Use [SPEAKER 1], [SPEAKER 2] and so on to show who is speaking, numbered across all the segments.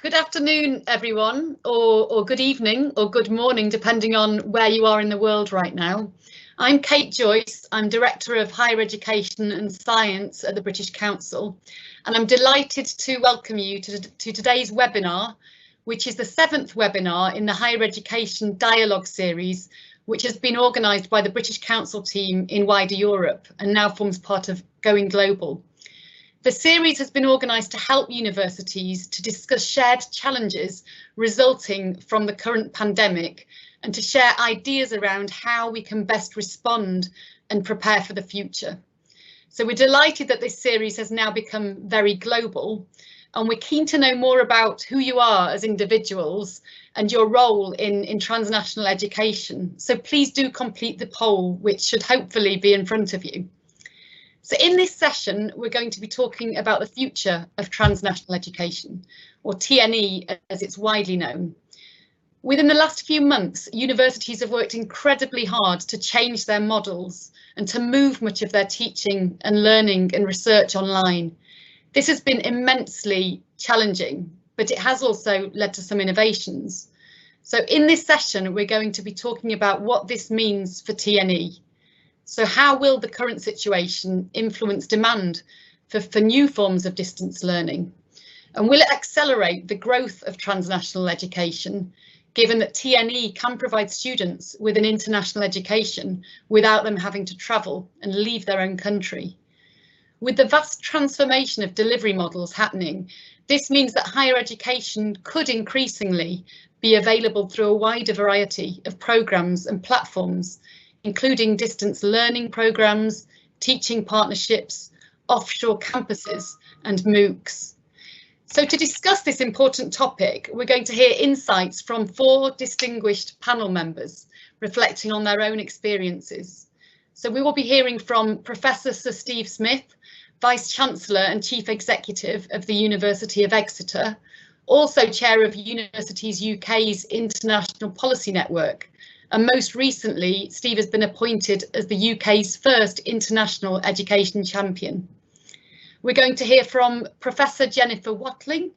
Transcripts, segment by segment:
[SPEAKER 1] Good afternoon, everyone, or good evening or good morning, depending on where you are in the world right now. I'm Kate Joyce. I'm Director of Higher Education and Science at the British Council, and I'm delighted to welcome you to today's webinar, which is the 7th webinar in the Higher Education Dialogue series, which has been organised by the British Council team in wider Europe and now forms part of Going Global. The series has been organised to help universities to discuss shared challenges resulting from the current pandemic and to share ideas around how we can best respond and prepare for the future. So we're delighted that this series has now become very global, and we're keen to know more about who you are as individuals and your role in transnational education. So please do complete the poll, which should hopefully be in front of you. So in this session, we're going to be talking about the future of transnational education, or TNE as it's widely known. Within the last few months, universities have worked incredibly hard to change their models and to move much of their teaching and learning and research online. This has been immensely challenging, but it has also led to some innovations. So in this session, we're going to be talking about what this means for TNE. So how will the current situation influence demand for new forms of distance learning? And will it accelerate the growth of transnational education, given that TNE can provide students with an international education without them having to travel and leave their own country? With the vast transformation of delivery models happening, this means that higher education could increasingly be available through a wider variety of programmes and platforms, including distance learning programmes, teaching partnerships, offshore campuses and MOOCs. So to discuss this important topic, we're going to hear insights from 4 distinguished panel members reflecting on their own experiences. So we will be hearing from Professor Sir Steve Smith, Vice Chancellor and Chief Executive of the University of Exeter, also Chair of Universities UK's International Policy Network. And most recently, Steve has been appointed as the UK's first international education champion. We're going to hear from Professor Jennifer Watling,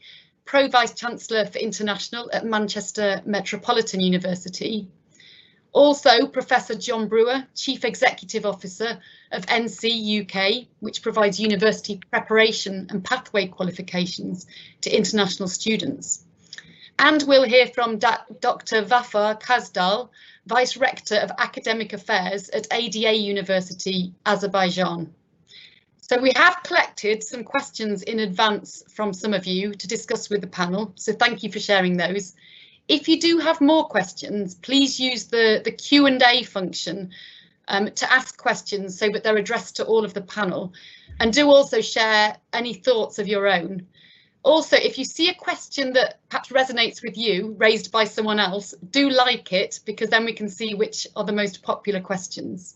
[SPEAKER 1] Pro-Vice Chancellor for International at Manchester Metropolitan University. Also, Professor John Brewer, Chief Executive Officer of NCUK, which provides university preparation and pathway qualifications to international students. And we'll hear from Dr. Vafa Kazdal, Vice Rector of Academic Affairs at ADA University, Azerbaijan. So we have collected some questions in advance from some of you to discuss with the panel, so thank you for sharing those. If you do have more questions, please use the Q&A function to ask questions so that they're addressed to all of the panel, and do also share any thoughts of your own. Also, if you see a question that perhaps resonates with you, raised by someone else, do like it, because then we can see which are the most popular questions.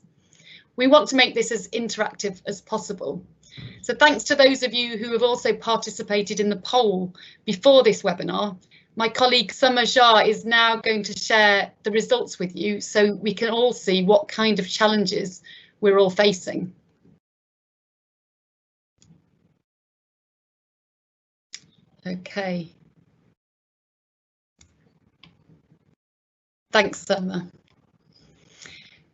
[SPEAKER 1] We want to make this as interactive as possible. So thanks to those of you who have also participated in the poll before this webinar. My colleague Summer Jha is now going to share the results with you so we can all see what kind of challenges we're all facing. Okay. Thanks, Summer.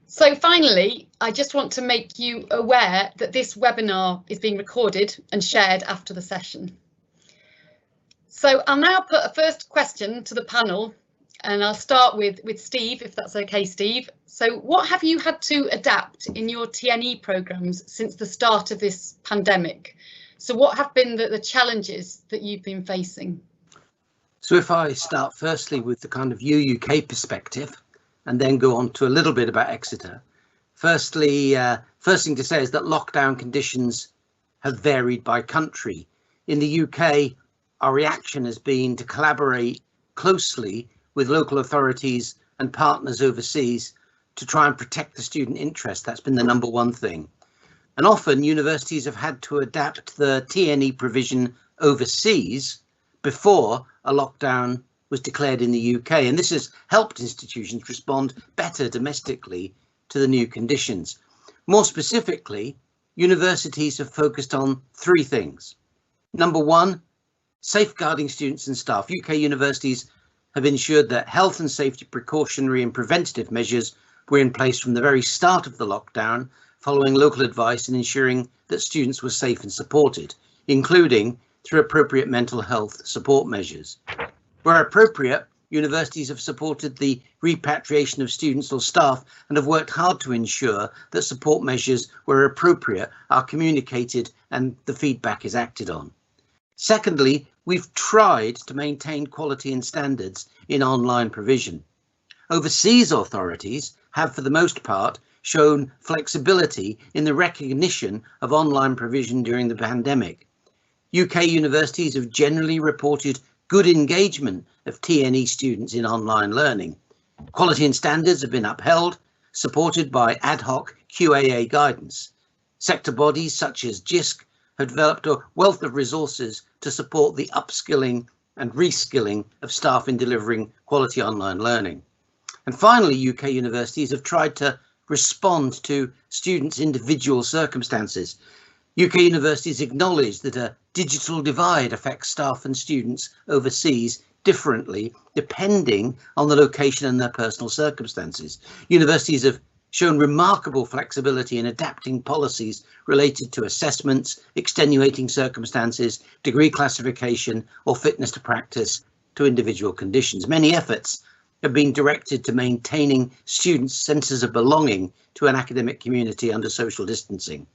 [SPEAKER 1] So finally, I just want to make you aware that this webinar is being recorded and shared after the session. So I'll now put a first question to the panel, and I'll start with Steve, if that's okay, Steve. So what have you had to adapt in your TNE programmes since the start of this pandemic? So what have been the challenges that you've been facing?
[SPEAKER 2] So if I start firstly with the kind of UUK perspective and then go on to a little bit about Exeter. Firstly, first thing to say is that lockdown conditions have varied by country. In the UK, our reaction has been to collaborate closely with local authorities and partners overseas to try and protect the student interest. That's been the #1 thing. And often universities have had to adapt the TNE provision overseas before a lockdown was declared in the UK. And this has helped institutions respond better domestically to the new conditions. More specifically, universities have focused on 3 things. #1, Safeguarding students and staff. UK universities have ensured that health and safety precautionary and preventative measures were in place from the very start of the lockdown, following local advice and ensuring that students were safe and supported, including through appropriate mental health support measures. Where appropriate, universities have supported the repatriation of students or staff and have worked hard to ensure that support measures where appropriate are communicated and the feedback is acted on. Secondly, we've tried to maintain quality and standards in online provision. Overseas authorities have, for the most part, shown flexibility in the recognition of online provision during the pandemic. UK universities have generally reported good engagement of TNE students in online learning. Quality and standards have been upheld, supported by ad hoc QAA guidance. Sector bodies such as GISC have developed a wealth of resources to support the upskilling and reskilling of staff in delivering quality online learning. And finally, UK universities have tried to respond to students' individual circumstances. UK universities acknowledge that a digital divide affects staff and students overseas differently depending on the location and their personal circumstances. Universities have shown remarkable flexibility in adapting policies related to assessments, extenuating circumstances, degree classification or fitness to practice to individual conditions. Many efforts have been directed to maintaining students' senses of belonging to an academic community under social distancing.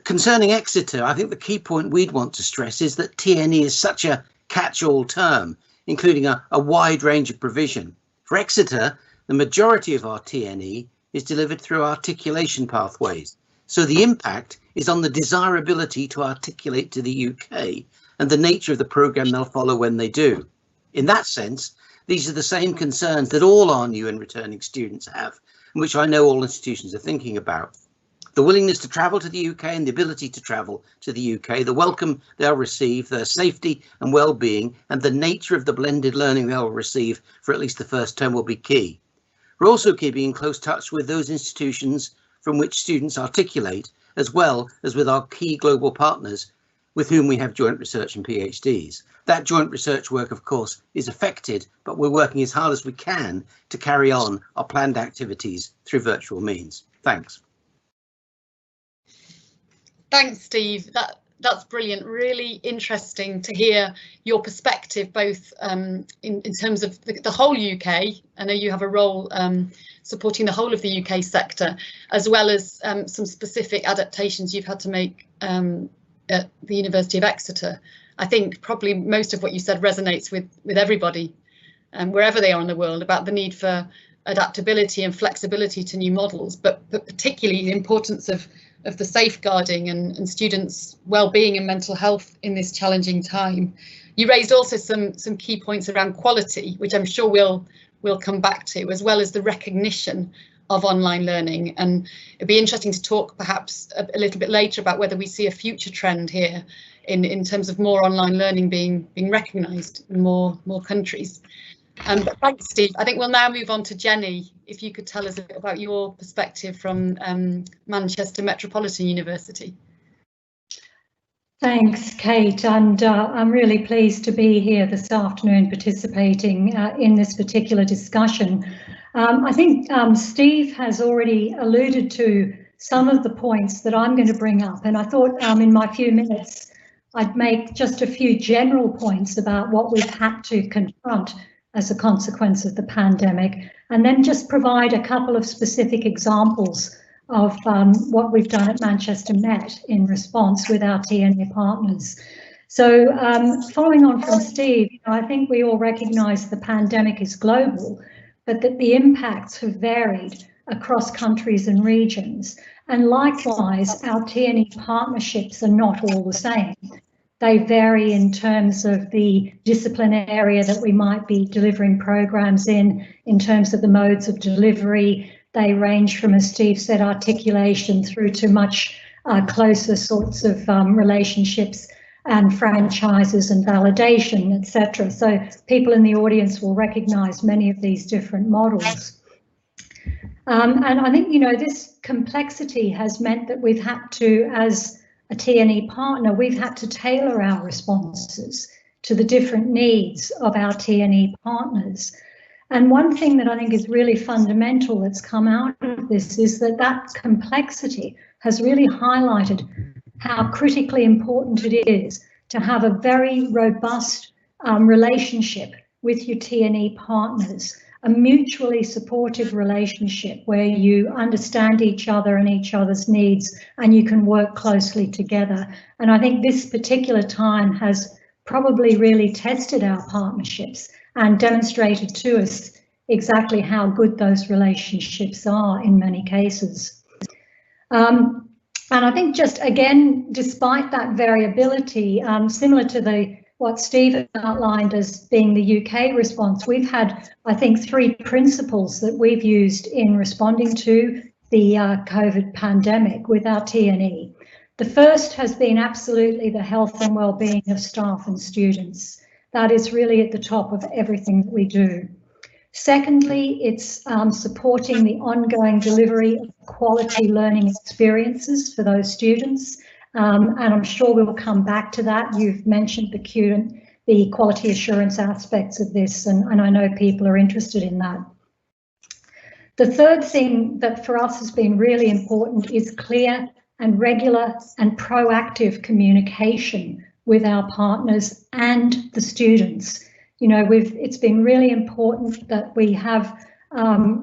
[SPEAKER 2] Concerning Exeter, I think the key point we'd want to stress is that TNE is such a catch-all term, including a wide range of provision. For Exeter, the majority of our TNE is delivered through articulation pathways, so the impact is on the desirability to articulate to the UK and the nature of the programme they'll follow when they do. In that sense, these are the same concerns that all our new and returning students have, and which I know all institutions are thinking about. The willingness to travel to the UK and the ability to travel to the UK, the welcome they'll receive, their safety and well-being, and the nature of the blended learning they'll receive for at least the first term will be key. We're also keeping in close touch with those institutions from which students articulate, as well as with our key global partners with whom we have joint research and PhDs. That joint research work, of course, is affected, but we're working as hard as we can to carry on our planned activities through virtual means. Thanks.
[SPEAKER 1] Thanks, Steve. That's brilliant. Really interesting to hear your perspective, both in terms of the whole UK. I know you have a role supporting the whole of the UK sector, as well as some specific adaptations you've had to make at the University of Exeter. I think probably most of what you said resonates with everybody, wherever they are in the world, about the need for adaptability and flexibility to new models, but particularly the importance of the safeguarding and students' well-being and mental health in this challenging time. You raised also some key points around quality, which I'm sure we'll come back to, as well as the recognition of online learning. And it'd be interesting to talk perhaps a little bit later about whether we see a future trend here in terms of more online learning being recognised in more countries. But thanks, Steve. I think we'll now move on to Jenny. If you could tell us a bit about your perspective from Manchester Metropolitan University.
[SPEAKER 3] Thanks, Kate, and I'm really pleased to be here this afternoon participating in this particular discussion. I think Steve has already alluded to some of the points that I'm going to bring up, and I thought in my few minutes I'd make just a few general points about what we've had to confront as a consequence of the pandemic, and then just provide a couple of specific examples of what we've done at Manchester Met in response with our TNE partners. So following on from Steve, I think we all recognise the pandemic is global, but that the impacts have varied across countries and regions. And likewise, our TNE partnerships are not all the same. They vary in terms of the discipline area that we might be delivering programs in terms of the modes of delivery. They range from, as Steve said, articulation through to much closer sorts of relationships and franchises and validation, etc. So people in the audience will recognise many of these different models. And I think, this complexity has meant that we've had to, as a T&E partner, we've had to tailor our responses to the different needs of our T&E partners. And one thing that I think is really fundamental that's come out of this is that that complexity has really highlighted how critically important it is to have a very robust relationship with your T&E partners, a mutually supportive relationship where you understand each other and each other's needs and you can work closely together. And I think this particular time has probably really tested our partnerships and demonstrated to us exactly how good those relationships are in many cases. And I think just again, despite that variability, similar to what Steve outlined as being the UK response, we've had, I think, 3 principles that we've used in responding to the COVID pandemic with our T&E. The first has been absolutely the health and well-being of staff and students. That is really at the top of everything that we do. Secondly, it's supporting the ongoing delivery of quality learning experiences for those students. And I'm sure we'll come back to that. You've mentioned the quality assurance aspects of this, and I know people are interested in that. The third thing that for us has been really important is clear and regular and proactive communication with our partners and the students. You know, it's been really important that we have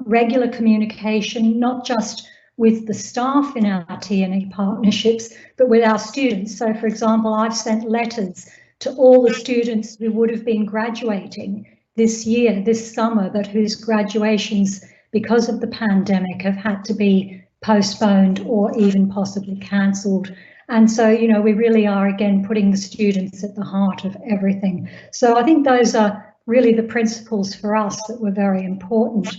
[SPEAKER 3] regular communication, not just with the staff in our T&E partnerships, but with our students. So, for example, I've sent letters to all the students who would have been graduating this year, this summer, but whose graduations, because of the pandemic, have had to be postponed or even possibly cancelled. And so, you know, we really are, again, putting the students at the heart of everything. So I think those are really the principles for us that were very important.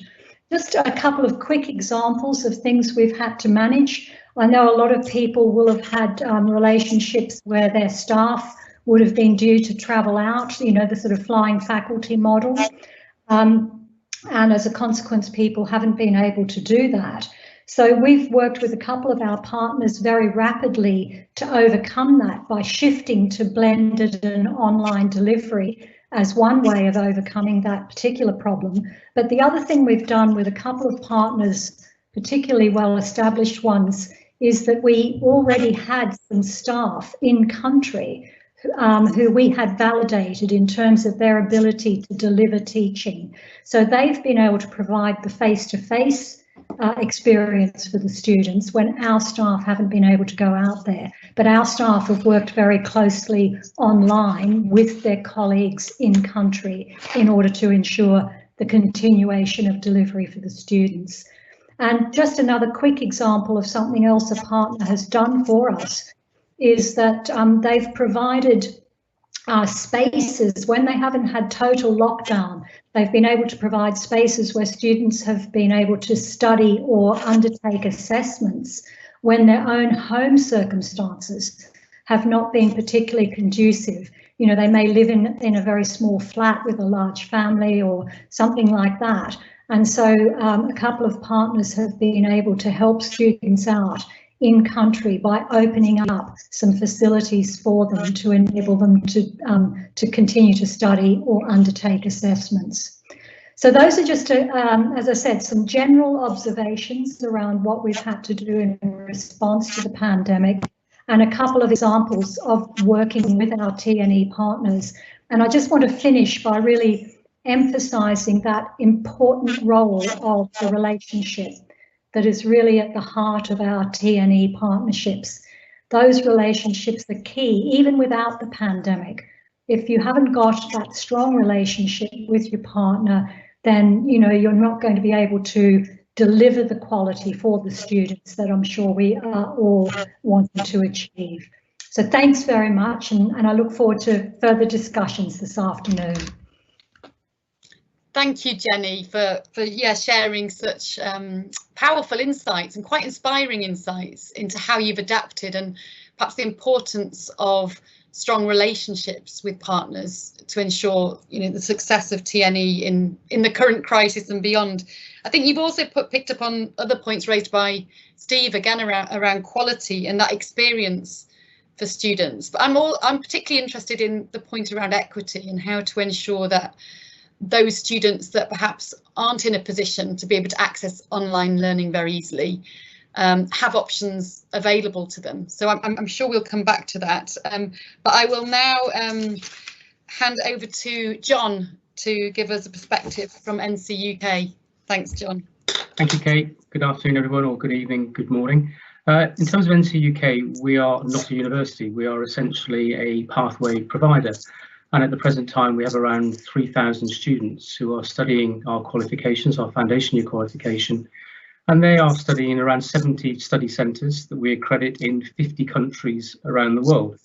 [SPEAKER 3] Just a couple of quick examples of things we've had to manage. I know a lot of people will have had relationships where their staff would have been due to travel out, you know, the sort of flying faculty model. And as a consequence, people haven't been able to do that. So we've worked with a couple of our partners very rapidly to overcome that by shifting to blended and online delivery as one way of overcoming that particular problem. But the other thing we've done with a couple of partners, particularly well-established ones, is that we already had some staff in country who we had validated in terms of their ability to deliver teaching. So they've been able to provide the face-to-face experience for the students when our staff haven't been able to go out there. But our staff have worked very closely online with their colleagues in country in order to ensure the continuation of delivery for the students. And just another quick example of something else a partner has done for us is that they've provided spaces when they haven't had total lockdown. They've been able to provide spaces where students have been able to study or undertake assessments when their own home circumstances have not been particularly conducive. You know, they may live in a very small flat with a large family or something like that. And so a couple of partners have been able to help students out in country by opening up some facilities for them to enable them to continue to study or undertake assessments. So those are just, as I said, some general observations around what we've had to do in response to the pandemic, and a couple of examples of working with our T&E partners. And I just want to finish by really emphasising that important role of the relationship that is really at the heart of our T&E partnerships. Those relationships are key, even without the pandemic. If you haven't got that strong relationship with your partner, then you know you're not going to be able to deliver the quality for the students that I'm sure we are all wanting to achieve. So thanks very much, and I look forward to further discussions this afternoon.
[SPEAKER 1] Thank you, Jenny, for sharing such powerful insights and quite inspiring insights into how you've adapted and perhaps the importance of strong relationships with partners to ensure, you know, the success of T&E in the current crisis and beyond. I think you've also picked up on other points raised by Steve again around quality and that experience for students. But I'm particularly interested in the point around equity and how to ensure that those students that perhaps aren't in a position to be able to access online learning very easily have options available to them. So I'm sure we'll come back to that. But I will now hand over to John to give us a perspective from NCUK. Thanks, John.
[SPEAKER 4] Thank you, Kate. Good afternoon, everyone, or good evening, good morning. In terms of NCUK, we are not a university. We are essentially a pathway provider. And at the present time, we have around 3,000 students who are studying our qualifications, our foundation year qualification. And they are studying in around 70 study centres that we accredit in 50 countries around the world.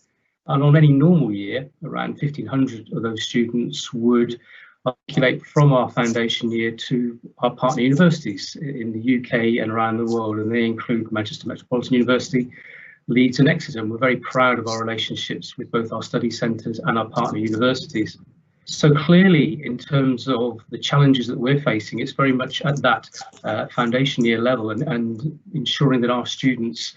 [SPEAKER 4] And on any normal year, around 1,500 of those students would articulate from our foundation year to our partner universities in the UK and around the world. And they include Manchester Metropolitan University, Leeds and Exeter. And we're very proud of our relationships with both our study centres and our partner universities. So clearly, in terms of the challenges that we're facing, it's very much at that foundation year level and ensuring that our students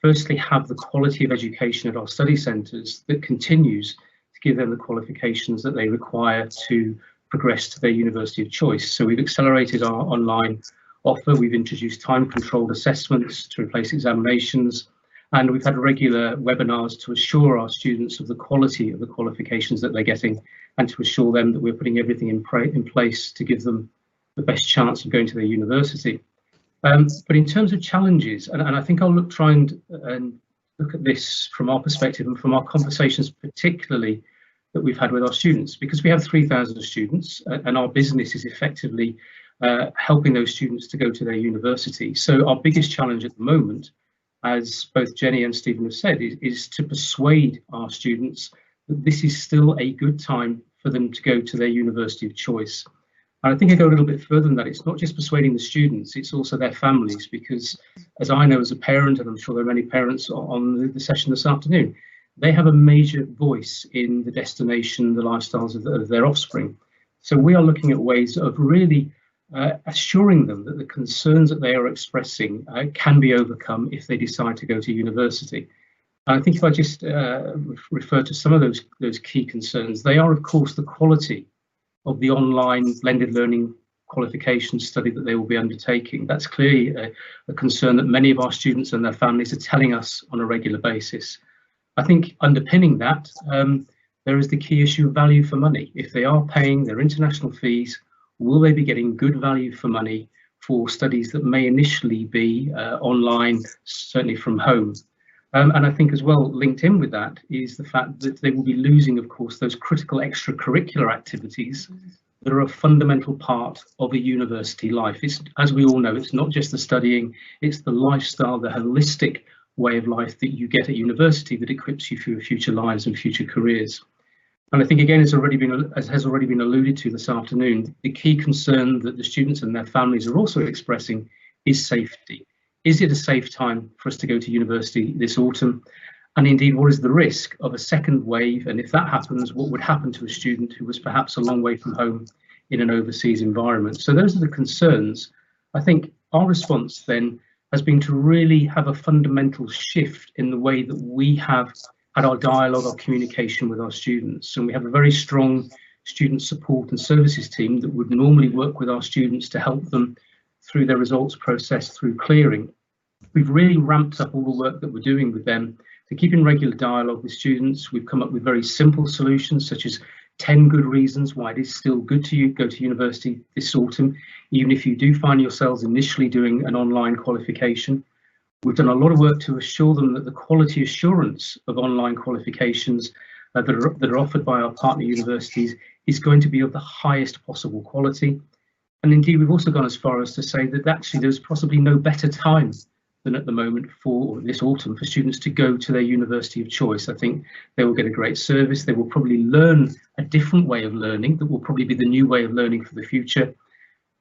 [SPEAKER 4] firstly have the quality of education at our study centres that continues to give them the qualifications that they require to progress to their university of choice. So we've accelerated our online offer, we've introduced time-controlled assessments to replace examinations, and we've had regular webinars to assure our students of the quality of the qualifications that they're getting and to assure them that we're putting everything in place to give them the best chance of going to their university. But in terms of challenges, and I think I'll try and look at this from our perspective and from our conversations particularly that we've had with our students, because we have 3,000 students and our business is effectively helping those students to go to their university. So our biggest challenge at the moment, as both Jenny and Stephen have said, is to persuade our students that this is still a good time for them to go to their university of choice. And I think I go a little bit further than that. It's not just persuading the students, it's also their families, because as I know as a parent, and I'm sure there are many parents on the session this afternoon, they have a major voice in the destination, the lifestyles of their offspring. So we are looking at ways of really assuring them that the concerns that they are expressing can be overcome if they decide to go to university. And I think if I just refer to some of those key concerns, they are, of course, the quality of the online blended learning qualification study that they will be undertaking. That's clearly a concern that many of our students and their families are telling us on a regular basis. I think underpinning that, there is the key issue of value for money. If they are paying their international fees, will they be getting good value for money for studies that may initially be online, certainly from home? And I think as well linked in with that is the fact that they will be losing, of course, those critical extracurricular activities that are a fundamental part of a university life. It's, as we all know, it's not just the studying, it's the lifestyle, the holistic way of life that you get at university that equips you for your future lives and future careers. And I think, again, as has already been alluded to this afternoon, the key concern that the students and their families are also expressing is safety. Is it a safe time for us to go to university this autumn? And indeed, what is the risk of a second wave? And if that happens, what would happen to a student who was perhaps a long way from home in an overseas environment? So those are the concerns. I think our response then has been to really have a fundamental shift in the way that we have had our dialogue, our communication with our students. And we have a very strong student support and services team that would normally work with our students to help them through their results process, through clearing. We've really ramped up all the work that we're doing with them to keep in regular dialogue with students. We've come up with very simple solutions, such as 10 good reasons why it is still good to go to university this autumn, even if you do find yourselves initially doing an online qualification. We've done a lot of work to assure them that the quality assurance of online qualifications that are offered by our partner universities is going to be of the highest possible quality. And indeed, we've also gone as far as to say that actually there's possibly no better time than at the moment for this autumn for students to go to their university of choice. I think they will get a great service. They will probably learn a different way of learning that will probably be the new way of learning for the future.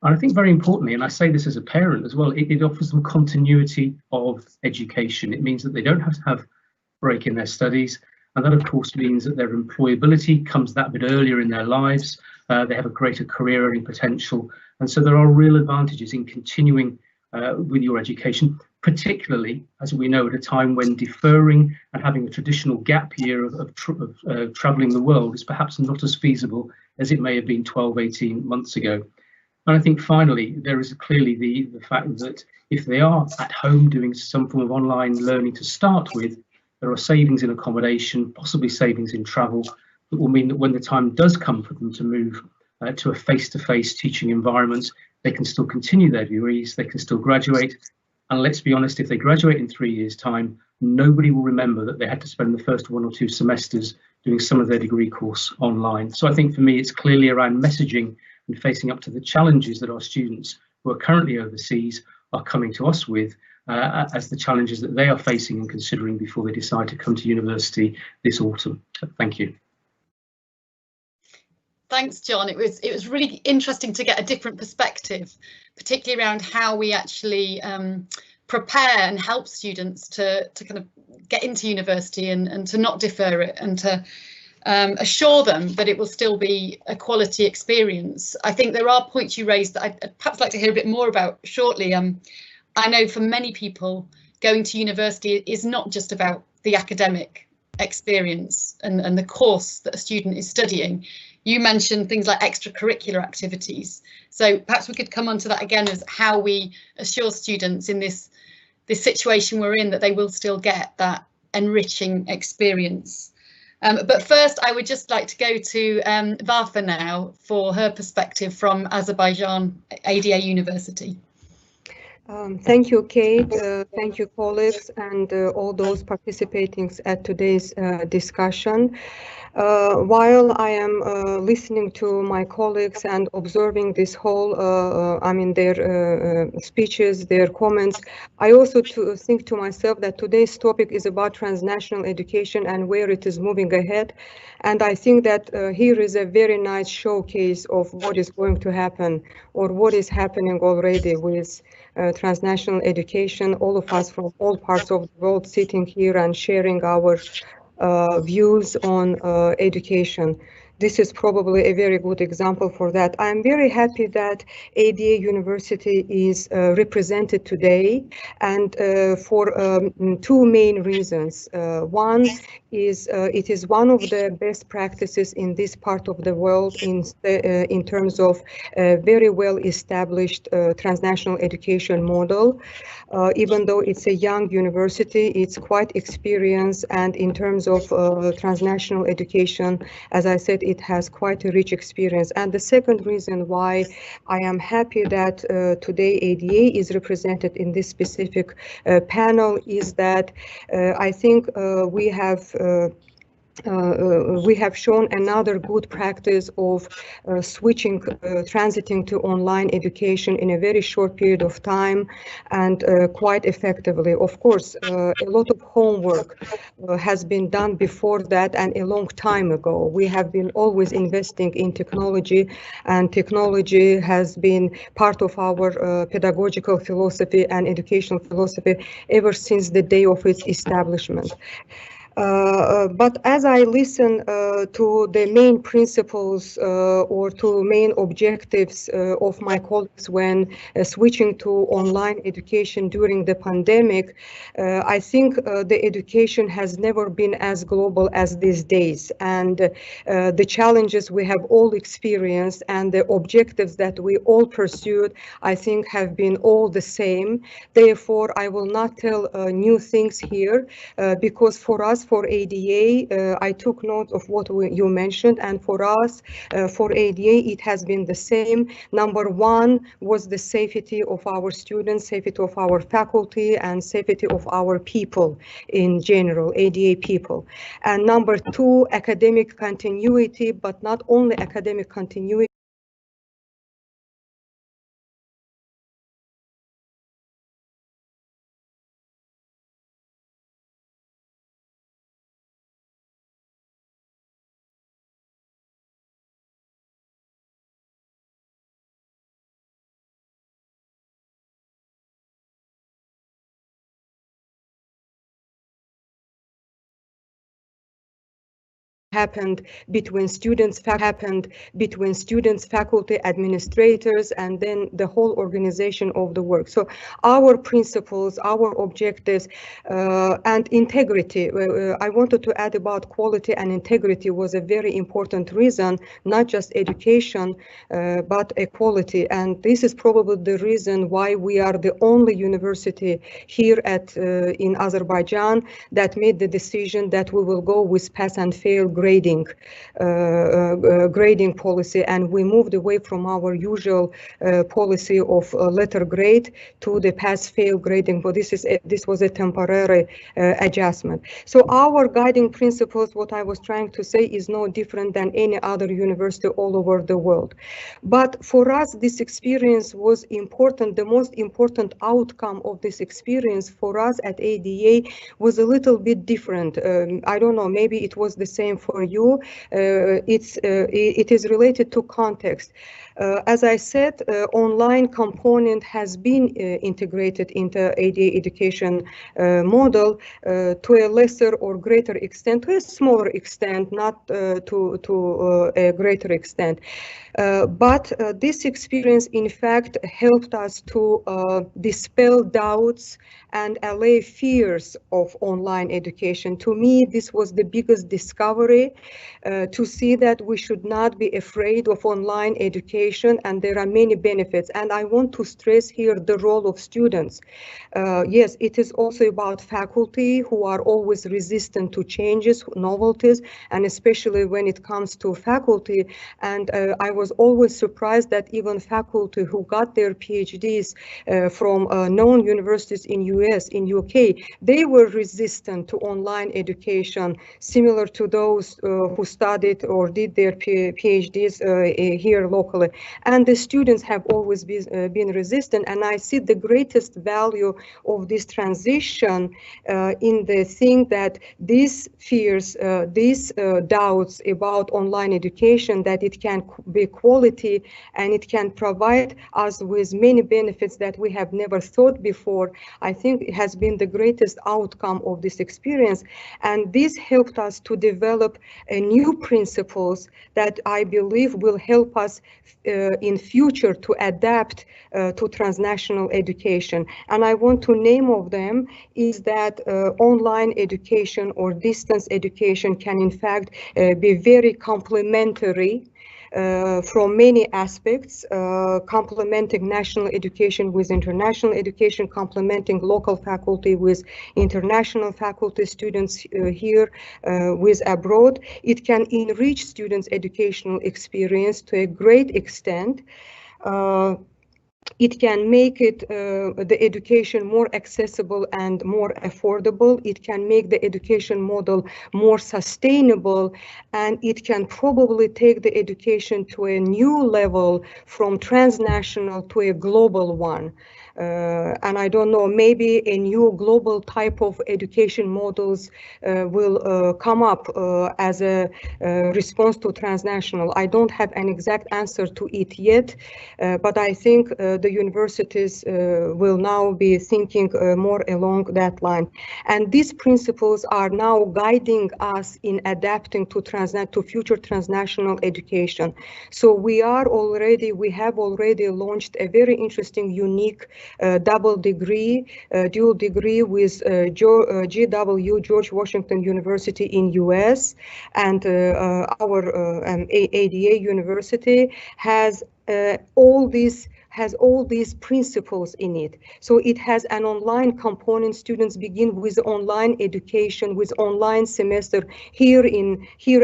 [SPEAKER 4] And I think very importantly, and I say this as a parent as well, it offers them continuity of education. It means that they don't have to have a break in their studies. And that, of course, means that their employability comes that bit earlier in their lives. They have a greater career earning potential. And so there are real advantages in continuing with your education, particularly, as we know, at a time when deferring and having a traditional gap year of travelling the world is perhaps not as feasible as it may have been 12, 18 months ago. And I think finally, there is clearly the fact that if they are at home doing some form of online learning to start with, there are savings in accommodation, possibly savings in travel, that will mean that when the time does come for them to move to a face-to-face teaching environment, they can still continue their degrees, they can still graduate. And let's be honest, if they graduate in 3 years' time, nobody will remember that they had to spend the first 1 or 2 semesters doing some of their degree course online. So I think for me, it's clearly around messaging and facing up to the challenges that our students who are currently overseas are coming to us with as the challenges that they are facing and considering before they decide to come to university this autumn. Thank you.
[SPEAKER 1] Thanks, John. It was really interesting to get a different perspective, particularly around how we actually prepare and help students to kind of get into university and to not defer it, and to assure them that it will still be a quality experience. I think there are points you raised that I'd perhaps like to hear a bit more about shortly. I know for many people, going to university is not just about the academic experience and the course that a student is studying. You mentioned things like extracurricular activities. So perhaps we could come on to that again, as how we assure students in this situation we're in that they will still get that enriching experience. But first, I would just like to go to Vafa now for her perspective from Azerbaijan ADA University.
[SPEAKER 5] Thank you, Kate. Thank you, colleagues, and all those participating at today's discussion. While I am listening to my colleagues and observing this whole, their speeches, their comments, I also think to myself that today's topic is about transnational education and where it is moving ahead. And I think that here is a very nice showcase of what is going to happen, or what is happening already with transnational education. All of us from all parts of the world sitting here and sharing our views on education. This is probably a very good example for that. I'm very happy that ADA University is represented today, and for 2 main reasons. One is it is one of the best practices in this part of the world in terms of a very well established transnational education model. Even though it's a young university, it's quite experienced, and in terms of transnational education, as I said, it has quite a rich experience. And the second reason why I am happy that today ADA is represented in this specific panel is that I think we have shown another good practice of transiting to online education in a very short period of time, and quite effectively. Of course, a lot of homework has been done before that, and a long time ago. We have been always investing in technology, and technology has been part of our pedagogical philosophy and educational philosophy ever since the day of its establishment. But as I listen to the main principles or to main objectives of my colleagues when switching to online education during the pandemic, I think the education has never been as global as these days. And the challenges we have all experienced and the objectives that we all pursued, I think, have been all the same. Therefore, I will not tell new things here because for us, for ADA, I took note of what you mentioned, and for us, for ADA, it has been the same. Number one was the safety of our students, safety of our faculty, and safety of our people in general, ADA people. And number two, academic continuity, but not only academic continuity, happened between students, faculty, administrators, and then the whole organization of the work. So our principles, our objectives, and integrity. I wanted to add about quality and integrity was a very important reason, not just education, but equality. And this is probably the reason why we are the only university here in Azerbaijan that made the decision that we will go with pass and fail grading policy, and we moved away from our usual policy of letter grade to the pass-fail grading. But this was a temporary adjustment. So our guiding principles, what I was trying to say, is no different than any other university all over the world. But for us, this experience was important. The most important outcome of this experience for us at ADA was a little bit different. I don't know, maybe it was the same for you. It is related to context. As I said, online component has been integrated into ADA education model to a lesser or greater extent, to a smaller extent, not to a greater extent. But this experience, in fact, helped us to dispel doubts and allay fears of online education. To me, this was the biggest discovery, to see that we should not be afraid of online education, and there are many benefits. And I want to stress here the role of students. Yes, it is also about faculty who are always resistant to changes, novelties, and especially when it comes to faculty. And I was always surprised that even faculty who got their PhDs from known universities in US, in UK, they were resistant to online education, similar to those who studied or did their PhDs here locally. And the students have always been resistant. And I see the greatest value of this transition in the thing that these fears, these doubts about online education, that it can be quality and it can provide us with many benefits that we have never thought before, I think it has been the greatest outcome of this experience. And this helped us to develop new principles that I believe will help us in future to adapt to transnational education. And I want to name of them is that online education or distance education can in fact be very complementary from many aspects, complementing national education with international education, complementing local faculty with international faculty, students here with abroad. It can enrich students' educational experience to a great extent. It can make the education more accessible and more affordable. It can make the education model more sustainable, and it can probably take the education to a new level from transnational to a global one. And I don't know, maybe a new global type of education models will come up as a response to transnational. I don't have an exact answer to it yet, but I think the universities will now be thinking more along that line. And these principles are now guiding us in adapting to future transnational education. So we have already launched a very interesting, unique double degree, dual degree with GW, George Washington University in US, and our ADA University has all these principles in it. So it has an online component. Students begin with online education, with online semester here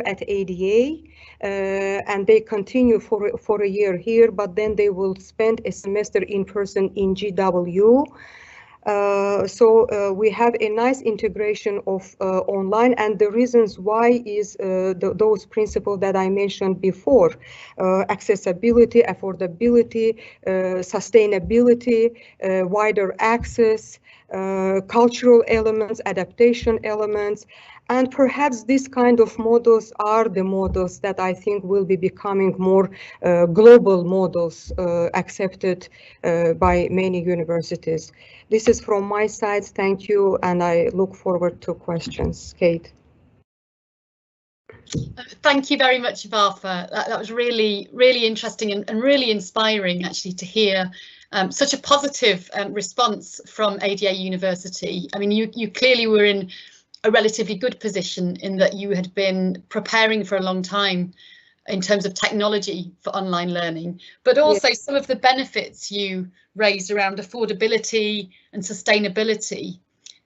[SPEAKER 5] at ADA. And they continue for a year here, but then they will spend a semester in person in GW. So we have a nice integration of online, and the reasons why is those principles that I mentioned before: accessibility, affordability, sustainability, wider access, cultural elements, adaptation elements. And perhaps this kind of models are the models that I think will be becoming more global models accepted by many universities. This is from my side. Thank you, and I look forward to questions. Kate.
[SPEAKER 1] Thank you very much, Vafa. That was really, really interesting and really inspiring, actually, to hear such a positive response from ADA University. I mean, you clearly were in a relatively good position in that you had been preparing for a long time in terms of technology for online learning, but also some of the benefits you raised around affordability and sustainability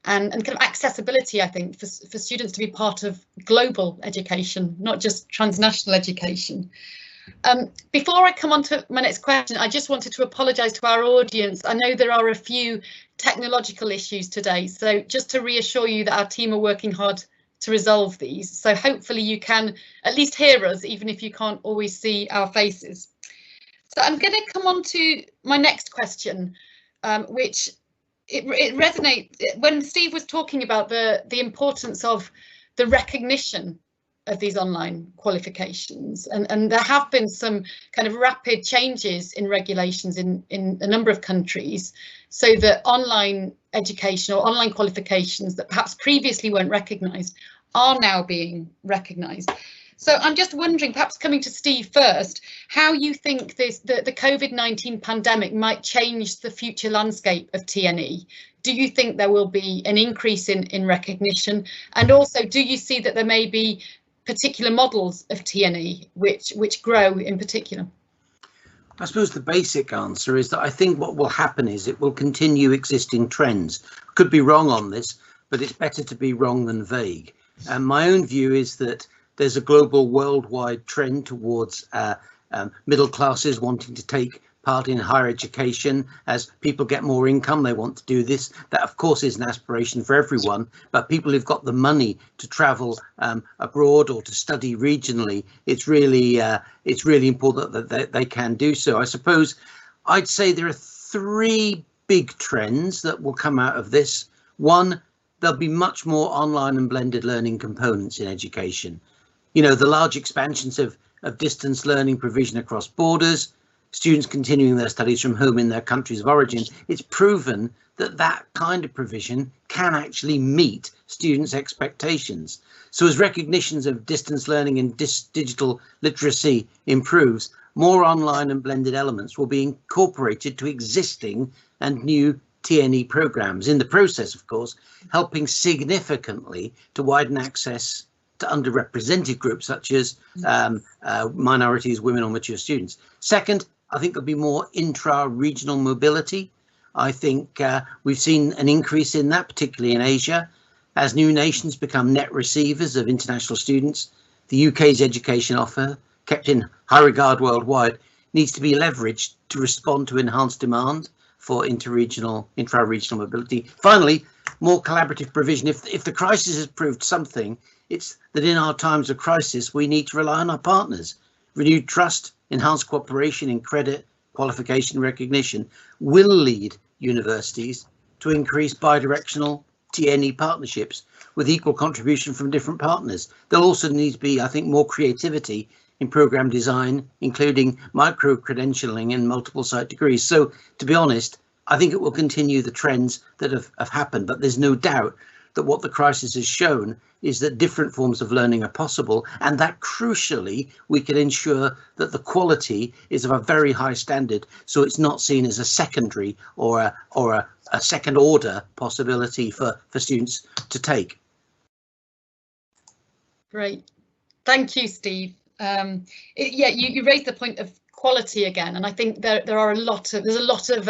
[SPEAKER 1] and kind of accessibility, I think, for students to be part of global education, not just transnational education. Before I come on to my next question, I just wanted to apologise to our audience. I know there are a few technological issues today, so just to reassure you that our team are working hard to resolve these. So hopefully you can at least hear us, even if you can't always see our faces. So I'm going to come on to my next question, which it resonates when Steve was talking about the importance of the recognition of these online qualifications, and there have been some kind of rapid changes in regulations in a number of countries, so that online education or online qualifications that perhaps previously weren't recognised are now being recognised. So I'm just wondering, perhaps coming to Steve first, how you think the COVID-19 pandemic might change the future landscape of TNE. Do you think there will be an increase in recognition? And also, do you see that there may be particular models of TNE which grow in particular?
[SPEAKER 2] I suppose the basic answer is that I think what will happen is it will continue existing trends. Could be wrong on this, but it's better to be wrong than vague. And my own view is that there's a global worldwide trend towards middle classes wanting to take part in higher education. As people get more income, they want to do this. That, of course, is an aspiration for everyone. But people who've got the money to travel abroad or to study regionally, it's really important that they can do so. I suppose I'd say there are three big trends that will come out of this. One, there'll be much more online and blended learning components in education. You know, the large expansions of distance learning provision across borders, students continuing their studies from home in their countries of origin. It's proven that that kind of provision can actually meet students' expectations. So as recognitions of distance learning and digital literacy improves, more online and blended elements will be incorporated to existing and new TNE programs, in the process, of course, helping significantly to widen access to underrepresented groups such as minorities, women or mature students. Second, I think there'll be more intra-regional mobility. I think we've seen an increase in that, particularly in Asia. As new nations become net receivers of international students, the UK's education offer, kept in high regard worldwide, needs to be leveraged to respond to enhanced demand for intra-regional mobility. Finally, more collaborative provision. If the crisis has proved something, it's that in our times of crisis, we need to rely on our partners. Renewed trust, enhanced cooperation in credit, qualification, recognition will lead universities to increase bidirectional TNE partnerships with equal contribution from different partners. There'll also need to be, I think, more creativity in programme design, including micro-credentialing and multiple site degrees. So, to be honest, I think it will continue the trends that have happened, but there's no doubt that what the crisis has shown is that different forms of learning are possible, and that crucially we can ensure that the quality is of a very high standard, so it's not seen as a secondary or a second order possibility for students to take.
[SPEAKER 1] Great, thank you, Steve. Yeah, you raised the point of quality again, and I think there's a lot of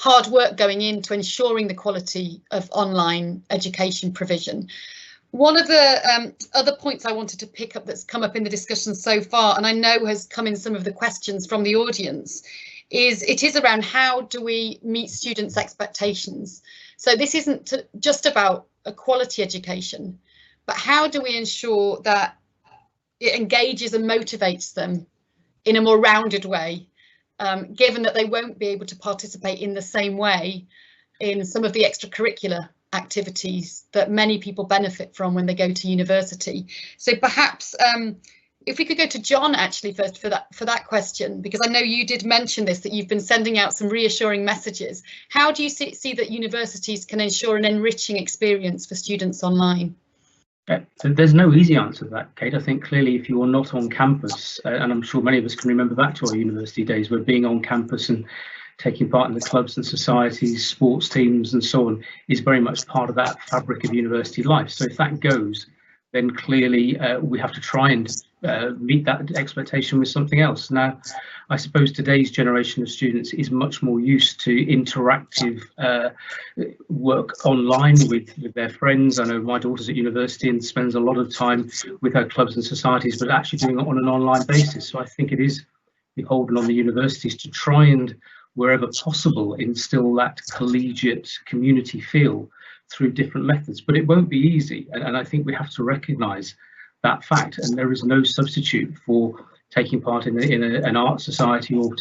[SPEAKER 1] hard work going into ensuring the quality of online education provision. One of the other points I wanted to pick up that's come up in the discussion so far, and I know has come in some of the questions from the audience, is around how do we meet students' expectations. So this isn't just about a quality education, but how do we ensure that it engages and motivates them in a more rounded way, given that they won't be able to participate in the same way in some of the extracurricular activities that many people benefit from when they go to university. So perhaps if we could go to John actually first for that question, because I know you did mention this, that you've been sending out some reassuring messages. How do you see that universities can ensure an enriching experience for students online?
[SPEAKER 4] There's no easy answer to that, Kate. I think clearly if you are not on campus, and I'm sure many of us can remember back to our university days where being on campus and taking part in the clubs and societies, sports teams and so on is very much part of that fabric of university life. So if that goes, then clearly we have to try and meet that expectation with something else. Now, I suppose today's generation of students is much more used to interactive work online with their friends. I know my daughter's at university and spends a lot of time with her clubs and societies, but actually doing it on an online basis. So I think it is beholden on the universities to try and, wherever possible, instill that collegiate community feel through different methods. But it won't be easy, and I think we have to recognise that fact. And there is no substitute for taking part in an art society or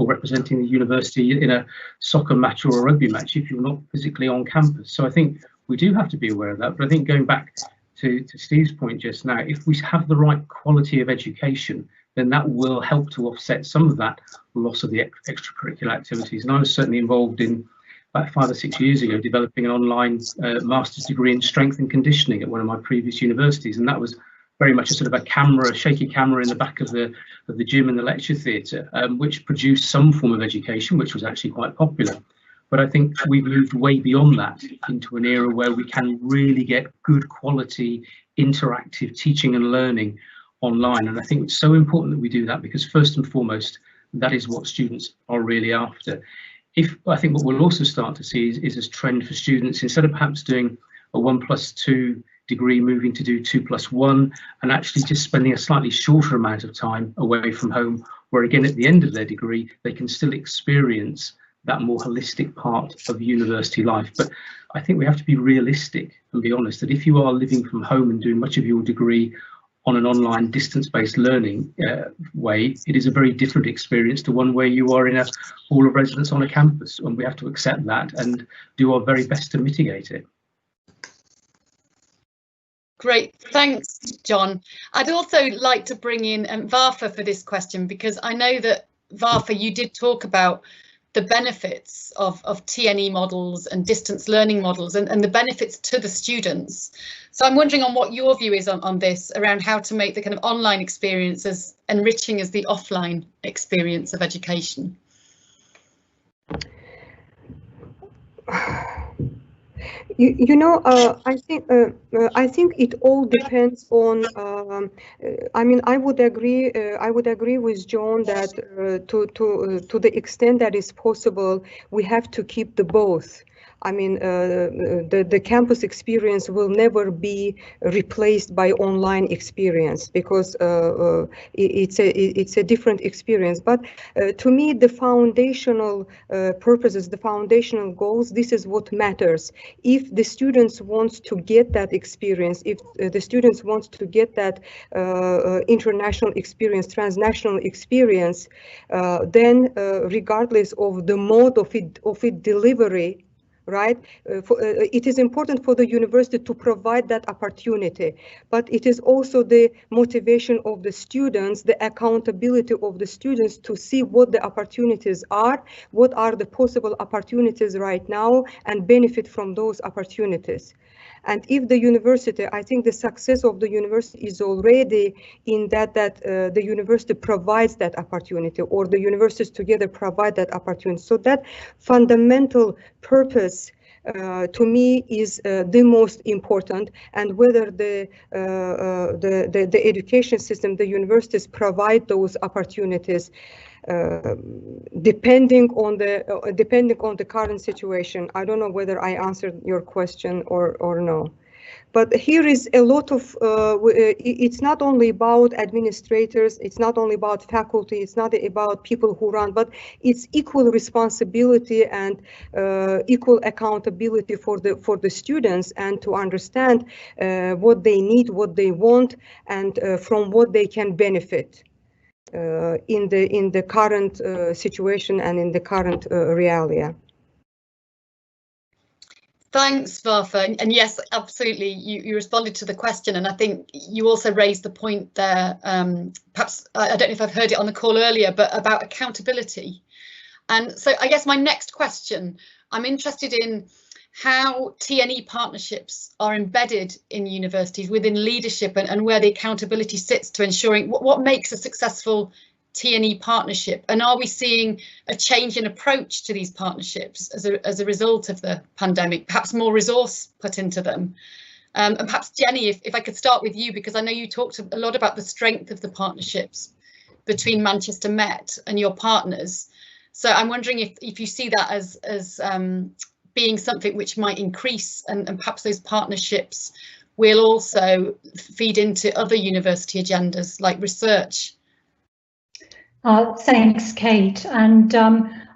[SPEAKER 4] representing the university in a soccer match or a rugby match if you're not physically on campus. So I think we do have to be aware of that. But I think going back to Steve's point just now, if we have the right quality of education, then that will help to offset some of that loss of the extracurricular activities. And I was certainly involved in, about 5 or 6 years ago, developing an online master's degree in strength and conditioning at one of my previous universities, and that was very much a sort of a shaky camera in the back of the gym in the lecture theatre, which produced some form of education, which was actually quite popular. But I think we've moved way beyond that into an era where we can really get good quality interactive teaching and learning online. And I think it's so important that we do that, because first and foremost, that is what students are really after. I think what we'll also start to see is a trend for students, instead of perhaps doing a 1+2 degree, moving to do 2+1, and actually just spending a slightly shorter amount of time away from home, where again at the end of their degree they can still experience that more holistic part of university life. But I think we have to be realistic and be honest that if you are living from home and doing much of your degree on an online distance-based learning way, it is a very different experience to one where you are in a hall of residence on a campus, and we have to accept that and do our very best to mitigate it.
[SPEAKER 1] Great, thanks, John. I'd also like to bring in Vafa for this question, because I know that, Vafa, you did talk about the benefits of TNE models and distance learning models and the benefits to the students. So I'm wondering on what your view is on this, around how to make the kind of online experience as enriching as the offline experience of education.
[SPEAKER 5] I think it all depends on. I mean, I would agree with John that to the extent that is possible, we have to keep the both. I mean, the campus experience will never be replaced by online experience, because it's a different experience. But to me, the foundational purposes, the foundational goals, this is what matters. If the students want to get that experience, if the students want to get that international experience, transnational experience, then regardless of the mode of it delivery, right? It is important for the university to provide that opportunity, but it is also the motivation of the students, the accountability of the students to see what the opportunities are, what are the possible opportunities right now, and benefit from those opportunities. And if the university, I think the success of the university is already in that the university provides that opportunity, or the universities together provide that opportunity. So that fundamental purpose to me is the most important, and whether the education system, the universities provide those opportunities depending on the current situation. I don't know whether I answered your question or no. But here is a lot of, it's not only about administrators, it's not only about faculty, it's not about people who run, but it's equal responsibility and equal accountability for the students, and to understand what they need, what they want, and from what they can benefit in the current situation and in the current realia.
[SPEAKER 1] Thanks, Vafa. And yes, absolutely, you responded to the question, and I think you also raised the point there, perhaps, I don't know if I've heard it on the call earlier, but about accountability. And so I guess my next question, I'm interested in how TNE partnerships are embedded in universities within leadership and where the accountability sits to ensuring what makes a successful TNE partnership, and are we seeing a change in approach to these partnerships as a result of the pandemic, perhaps more resource put into them? And perhaps Jenny, if I could start with you, because I know you talked a lot about the strength of the partnerships between Manchester Met and your partners. So I'm wondering if you see that as being something which might increase, and perhaps those partnerships will also feed into other university agendas like research.
[SPEAKER 3] Thanks, Kate. And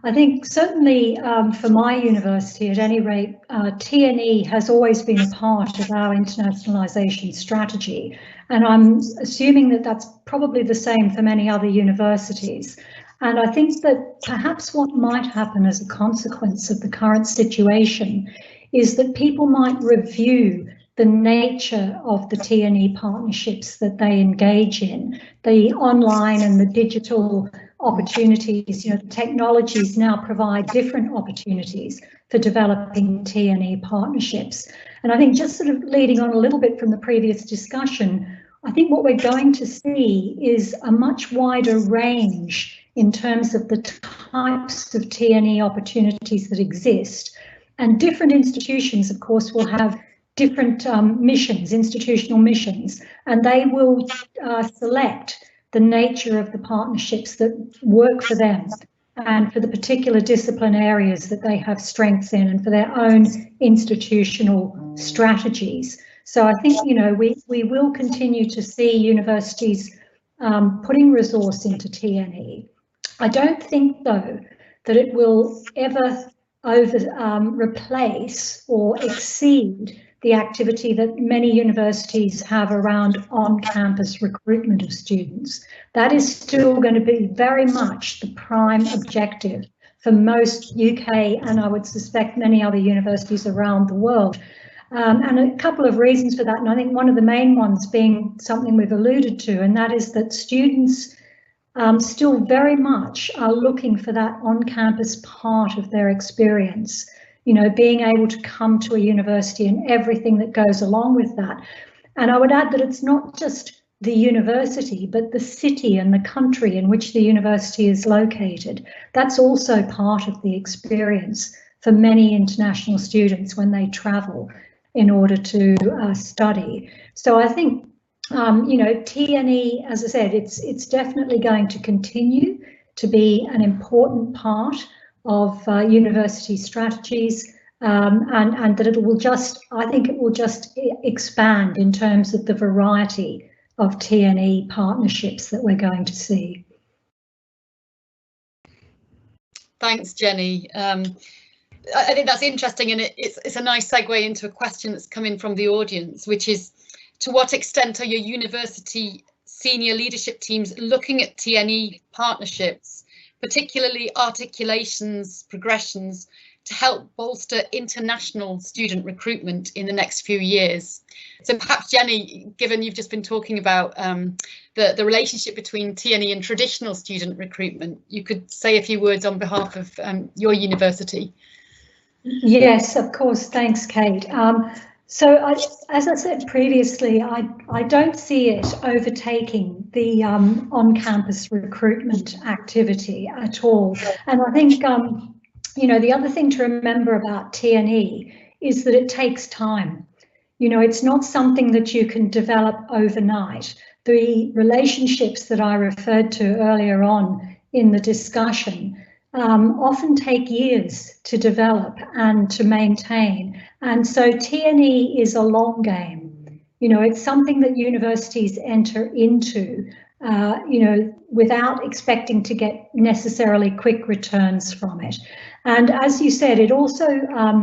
[SPEAKER 3] I think certainly for my university, at any rate, TNE has always been a part of our internationalisation strategy. And I'm assuming that that's probably the same for many other universities. And I think that perhaps what might happen as a consequence of the current situation is that people might review the nature of the TNE partnerships that they engage in, the online and the digital opportunities. You know, technologies now provide different opportunities for developing TNE partnerships. And I think, just sort of leading on a little bit from the previous discussion, I think what we're going to see is a much wider range in terms of the types of TNE opportunities that exist. And different institutions, of course, will have different missions, institutional missions, and they will select the nature of the partnerships that work for them and for the particular discipline areas that they have strengths in and for their own institutional strategies. So I think, you know, we will continue to see universities putting resource into TNE. I don't think, though, that it will ever replace or exceed the activity that many universities have around on-campus recruitment of students. That is still going to be very much the prime objective for most UK and I would suspect many other universities around the world. And a couple of reasons for that, and I think one of the main ones being something we've alluded to, and that is that students still very much are looking for that on-campus part of their experience. You know, being able to come to a university and everything that goes along with that. And I would add that it's not just the university, but the city and the country in which the university is located. That's also part of the experience for many international students when they travel in order to study. So I think, you know, TNE, as I said, it's definitely going to continue to be an important part of university strategies, and that it will just, I think it will just expand in terms of the variety of TNE partnerships that we're going to see.
[SPEAKER 1] Thanks, Jenny. I think that's interesting, and it's a nice segue into a question that's come in from the audience, which is, to what extent are your university senior leadership teams looking at TNE partnerships, particularly articulations, progressions, to help bolster international student recruitment in the next few years? So perhaps, Jenny, given you've just been talking about the relationship between TNE and traditional student recruitment, you could say a few words on behalf of your university.
[SPEAKER 3] Yes, of course. Thanks, Kate. So as I said previously, I don't see it overtaking the on-campus recruitment activity at all. And I think, you know, the other thing to remember about TNE is that it takes time. You know, it's not something that you can develop overnight. The relationships that I referred to earlier on in the discussion often take years to develop and to maintain. And so TNE is a long game. You know, it's something that universities enter into, you know, without expecting to get necessarily quick returns from it. And as you said, it also,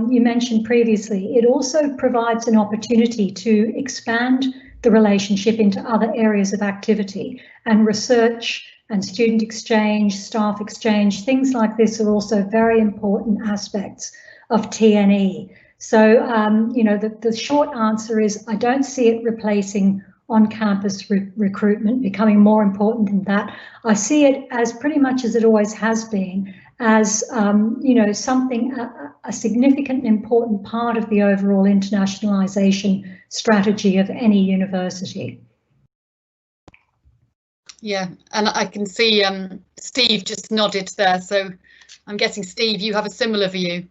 [SPEAKER 3] you mentioned previously, it also provides an opportunity to expand the relationship into other areas of activity, and research and student exchange, staff exchange, things like this are also very important aspects of TNE. So, you know, the short answer is I don't see it replacing on-campus recruitment, becoming more important than that. I see it as pretty much as it always has been, as you know, something, a significant and important part of the overall internationalization strategy of any university.
[SPEAKER 1] Yeah, and I can see Steve just nodded there, so I'm guessing, Steve, you have a similar view.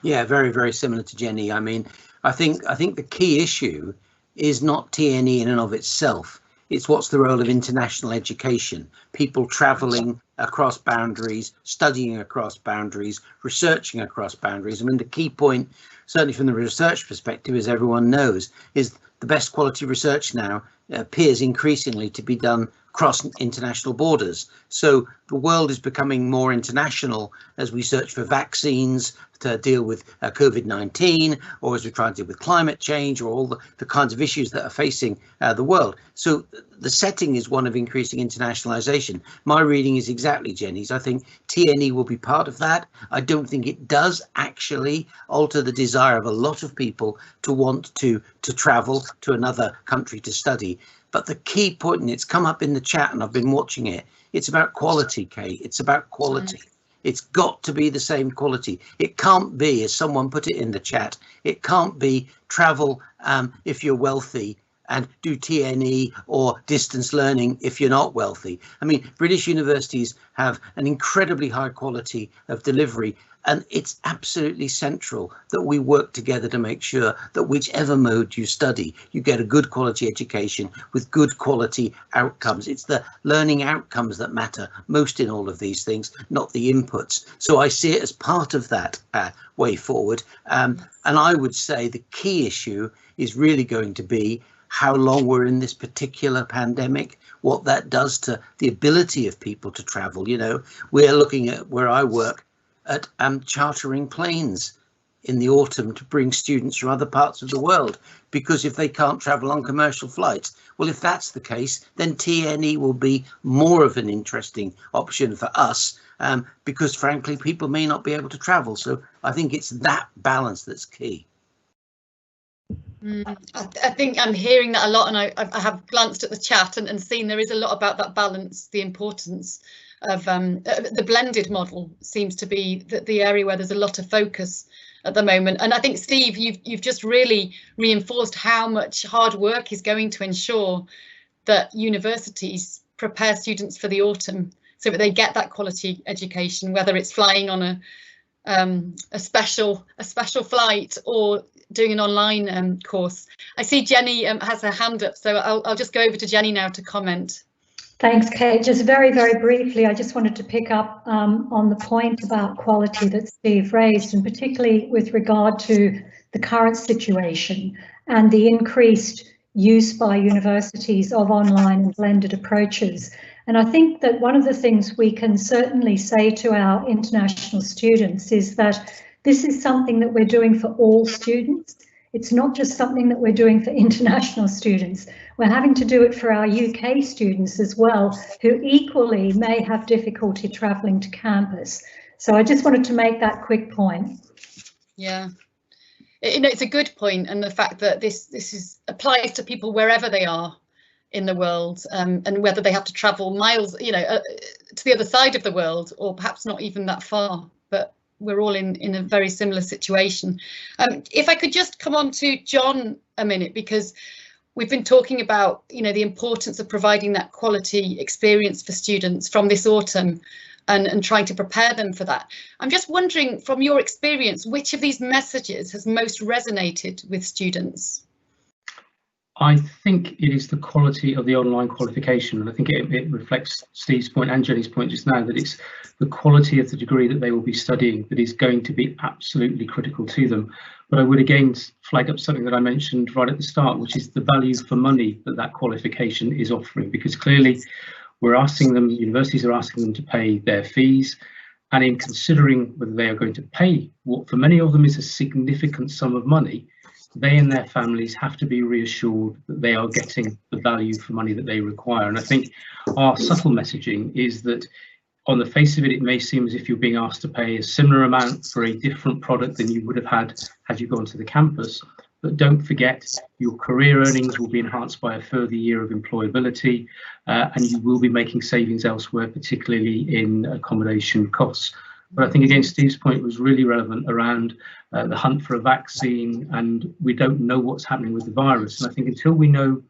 [SPEAKER 2] Yeah, very, very similar to Jenny. I mean, I think the key issue is not TNE in and of itself. It's what's the role of international education, people travelling across boundaries, studying across boundaries, researching across boundaries. I mean, the key point, certainly from the research perspective, as everyone knows, is the best quality research now appears increasingly to be done across international borders. So the world is becoming more international as we search for vaccines to deal with COVID-19, or as we try to deal with climate change, or all the kinds of issues that are facing the world. So the setting is one of increasing internationalization. My reading is exactly Jenny's. I think TNE will be part of that. I don't think it does actually alter the desire of a lot of people to want to travel to another country to study. But the key point, and it's come up in the chat and I've been watching it, it's about quality, Kate. It's about quality. It's got to be the same quality. It can't be, as someone put it in the chat, it can't be travel if you're wealthy and do TNE or distance learning if you're not wealthy. I mean, British universities have an incredibly high quality of delivery, and it's absolutely central that we work together to make sure that whichever mode you study, you get a good quality education with good quality outcomes. It's the learning outcomes that matter most in all of these things, not the inputs. So I see it as part of that way forward. And I would say the key issue is really going to be how long we're in this particular pandemic, what that does to the ability of people to travel. You know, we're looking at, where I work, at chartering planes in the autumn to bring students from other parts of the world, because if they can't travel on commercial flights, well, if that's the case, then TNE will be more of an interesting option for us, because frankly, people may not be able to travel. So I think it's that balance that's key.
[SPEAKER 1] I think I'm hearing that a lot, and I have glanced at the chat and seen there is a lot about that balance, the importance of the blended model seems to be the area where there's a lot of focus at the moment. And I think, Steve, you've just really reinforced how much hard work is going to ensure that universities prepare students for the autumn so that they get that quality education, whether it's flying on a special flight or doing an online course. I see Jenny has her hand up, so I'll just go over to Jenny now to comment.
[SPEAKER 3] Thanks, Kate. Just very, very briefly, I just wanted to pick up on the point about quality that Steve raised, and particularly with regard to the current situation and the increased use by universities of online and blended approaches. And I think that one of the things we can certainly say to our international students is that this is something that we're doing for all students. It's not just something that we're doing for international students. We're having to do it for our UK students as well, who equally may have difficulty travelling to campus. So I just wanted to make that quick point.
[SPEAKER 1] Yeah, you know, it's a good point, and the fact that this applies to people wherever they are in the world, and whether they have to travel miles, you know, to the other side of the world, or perhaps not even that far, but we're all in a very similar situation. If I could just come on to John a minute, because we've been talking about, you know, the importance of providing that quality experience for students from this autumn and trying to prepare them for that. I'm just wondering, from your experience, which of these messages has most resonated with students?
[SPEAKER 4] I think it is the quality of the online qualification, and I think it reflects Steve's point and Jenny's point just now, that it's the quality of the degree that they will be studying that is going to be absolutely critical to them. But I would again flag up something that I mentioned right at the start, which is the value for money that qualification is offering, because clearly we're asking them, universities are asking them to pay their fees, and in considering whether they are going to pay what for many of them is a significant sum of money, they and their families have to be reassured that they are getting the value for money that they require. And I think our subtle messaging is that on the face of it, it may seem as if you're being asked to pay a similar amount for a different product than you would have had you gone to the campus. But don't forget, your career earnings will be enhanced by a further year of employability, and you will be making savings elsewhere, particularly in accommodation costs. But I think, again, Steve's point was really relevant around the hunt for a vaccine, and we don't know what's happening with the virus. And I think until we know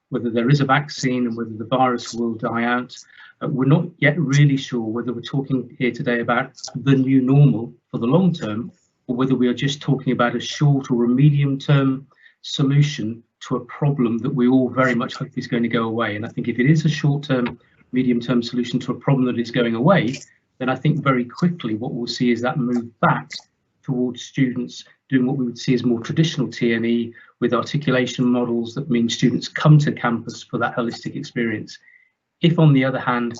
[SPEAKER 4] whether there is a vaccine and whether the virus will die out, we're not yet really sure whether we're talking here today about the new normal for the long term, or whether we are just talking about a short or a medium term solution to a problem that we all very much hope is going to go away. And I think if it is a short term, medium term solution to a problem that is going away, then I think very quickly what we'll see is that move back towards students doing what we would see as more traditional TNE with articulation models that mean students come to campus for that holistic experience. If, on the other hand,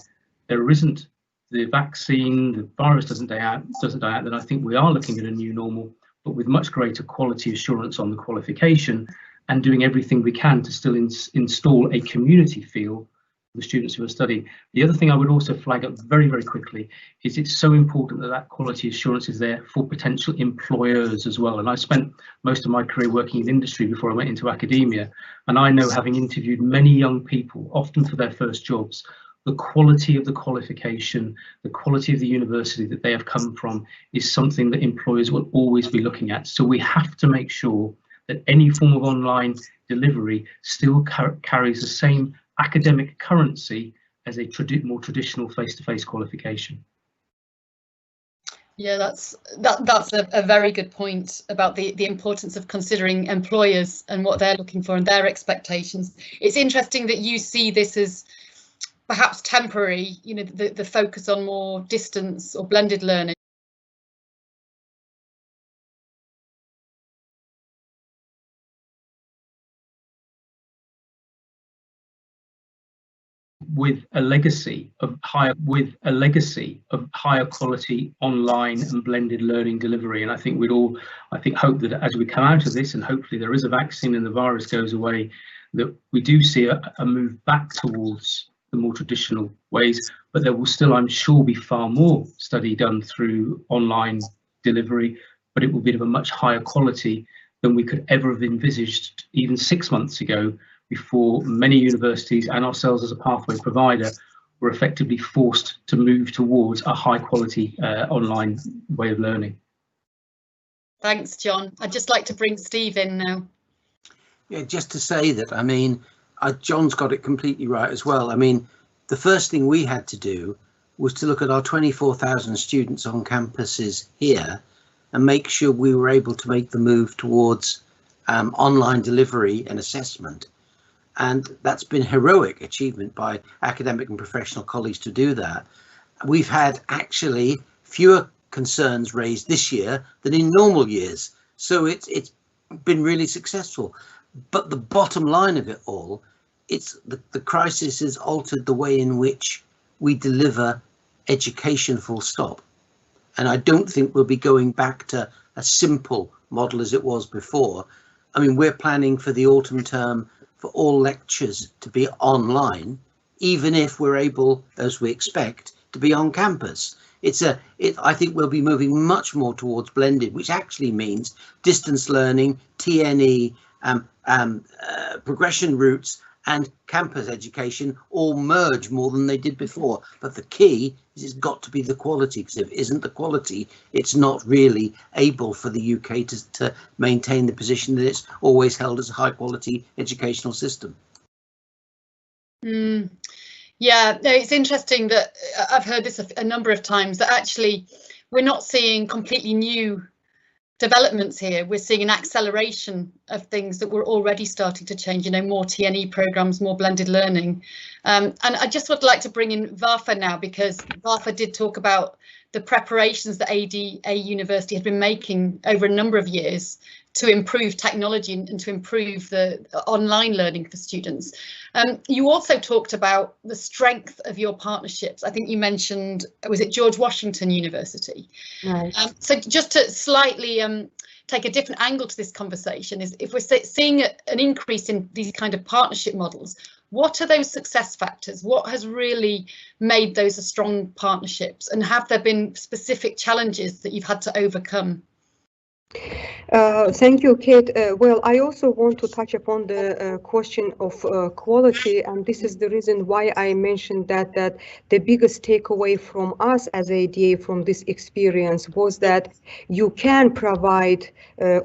[SPEAKER 4] there isn't the vaccine, the virus doesn't die out, then I think we are looking at a new normal, but with much greater quality assurance on the qualification and doing everything we can to still install a community feel for the students who are studying. The other thing I would also flag up very, very quickly is it's so important that that quality assurance is there for potential employers as well. And I spent most of my career working in industry before I went into academia. And I know, having interviewed many young people, often for their first jobs, the quality of the qualification, the quality of the university that they have come from is something that employers will always be looking at. So we have to make sure that any form of online delivery still carries the same academic currency as a more traditional face-to-face qualification.
[SPEAKER 1] Yeah, that's a very good point about the importance of considering employers and what they're looking for and their expectations. It's interesting that you see this as perhaps temporary, you know, the focus on more distance or blended learning.
[SPEAKER 4] With a legacy of higher quality online and blended learning delivery. And I think we'd all, hope that as we come out of this, and hopefully there is a vaccine and the virus goes away, that we do see a move back towards the more traditional ways, but there will still, I'm sure, be far more study done through online delivery, but it will be of a much higher quality than we could ever have envisaged even 6 months ago, before many universities and ourselves as a pathway provider were effectively forced to move towards a high quality online way of learning.
[SPEAKER 1] Thanks, John. I'd just like to bring Steve in now.
[SPEAKER 2] Yeah, just to say that, I mean, John's got it completely right as well. I mean, the first thing we had to do was to look at our 24,000 students on campuses here and make sure we were able to make the move towards online delivery and assessment. And that's been heroic achievement by academic and professional colleagues to do that. We've had actually fewer concerns raised this year than in normal years. So it's been really successful. But the bottom line of it all, it's the crisis has altered the way in which we deliver education, full stop. And I don't think we'll be going back to a simple model as it was before. I mean, we're planning for the autumn term for all lectures to be online, even if we're able, as we expect, to be on campus. I think we'll be moving much more towards blended, which actually means distance learning, TNE, progression routes and campus education all merge more than they did before. But the key is it's got to be the quality, because if it isn't the quality, it's not really able for the UK to maintain the position that it's always held as a high quality educational system.
[SPEAKER 1] Yeah, no, it's interesting that I've heard this a number of times, that actually we're not seeing completely new developments here. We're seeing an acceleration of things that were already starting to change, you know, more TNE programs, more blended learning. And I just would like to bring in Vafa now, because Vafa did talk about the preparations that ADA University had been making over a number of years to improve technology and to improve the online learning for students. You also talked about the strength of your partnerships. I think you mentioned, was it George Washington University?
[SPEAKER 5] Right.
[SPEAKER 1] So just to slightly take a different angle to this conversation, is if we're seeing an increase in these kind of partnership models, what are those success factors? What has really made those strong partnerships? And have there been specific challenges that you've had to overcome?
[SPEAKER 5] Thank you, Kate. Well, I also want to touch upon the question of quality, and this is the reason why I mentioned that the biggest takeaway from us as ADA from this experience was that you can provide